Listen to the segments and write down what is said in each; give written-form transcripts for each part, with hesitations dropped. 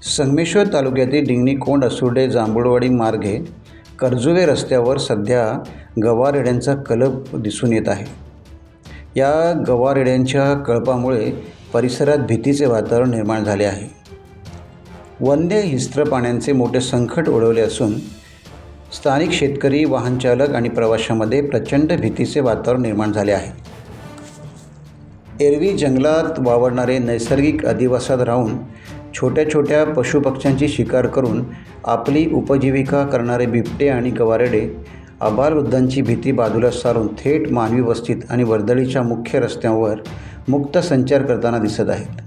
संगमेश्वर तालुक्यातील डिंगणीकोंड असुर्डे जांभूळवाडी मार्गे कर्जुवे रस्त्यावर सध्या गवारेड्यांचा कळप दिसून येत आहे। या गवारेड्यांच्या कळपामुळे परिसरात भीतीचे वातावरण निर्माण झाले आहे। वन्य हिंस्त्र प्राण्यांचे मोठे संकट ओढवले असून स्थानिक शेतकरी, वाहन चालक आणि प्रवाशांमध्ये प्रचंड भीतीचे वातावरण निर्माण झाले आहे। एरवी जंगलात वावरणारे नैसर्गिक अधिवासात राहून छोट्या छोट्या पशुपक्ष्यांची शिकार करून आपली उपजीविका करणारे बिबटे आणि गवारेडे आबालवृद्धांची भीती बाजूला सारून थेट मानवी वस्तीत आणि वर्दळीच्या मुख्य रस्त्यांवर मुक्त संचार करताना दिसत आहेत।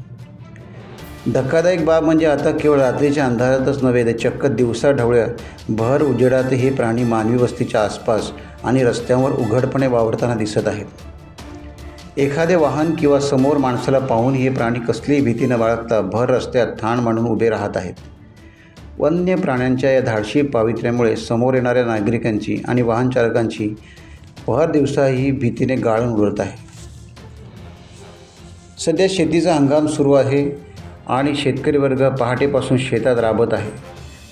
धक्कादायक बाब म्हणजे आता केवळ रात्रीच्या अंधारातच नव्हे तर चक्क दिवसाढवळ्या भर उजेडात हे प्राणी मानवी वस्तीच्या आसपास आणि रस्त्यांवर उघडपणे वावरताना दिसत आहेत। एखादे वाहन किंवा समोर माणसाला पाहून हे प्राणी कसलीही भीती न बाळगता भर रस्त्यात ठाण मांडून उभे राहत आहेत। वन्य प्राण्यांच्या या धाडसी पावित्र्यामुळे समोर येणाऱ्या नागरिकांची आणि वाहन चालकांची भर दिवसाही भीतीने गाळून उडत आहे। सध्या शेतीचा हंगाम सुरू आहे आणि शेतकरी वर्ग पहाटेपासून शेतात राबत आहे,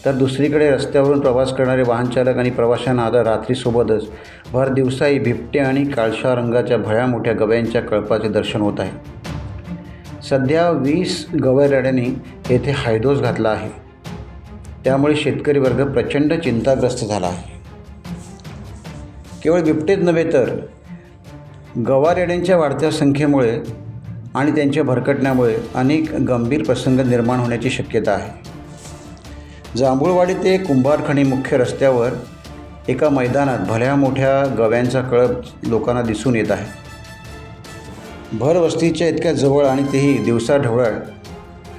तर दुसरीकडे रस्त्यावरून प्रवास करणारे वाहन चालक आणि प्रवाशांना आता रात्रीसोबतच भर दिवसाही बिबटे आणि काळशा रंगाच्या भल्या मोठ्या गव्यांच्या कळपाचे दर्शन होत आहे। सध्या 20 गवारेड्यांनी येथे हायदोस घातला आहे, त्यामुळे शेतकरी वर्ग प्रचंड चिंताग्रस्त झाला आहे। केवळ बिबटेच नव्हे तर गवारेड्यांच्या वाढत्या संख्येमुळे आणि त्यांच्या भरकटण्यामुळे अनेक गंभीर प्रसंग निर्माण होण्याची शक्यता आहे। जांभूळवाडी ते कुंभारखणी मुख्य रस्त्यावर एका मैदानात भल्या मोठ्या गव्यांचा कळप लोकांना दिसून येत आहे। भर वस्तीच्या इतक्या जवळ आणि तेही दिवसाढवळ्या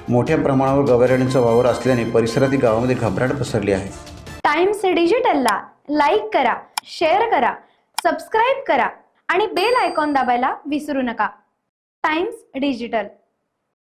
मोठ्या प्रमाणावर गवारेड्यांचा वावर असल्याने परिसरातील गावामध्ये घबराट पसरली आहे। टाइम्स डिजिटलला लाईक करा, शेअर करा, सबस्क्राईब करा आणि बेल आयकॉन दाबायला विसरू नका। Times digital.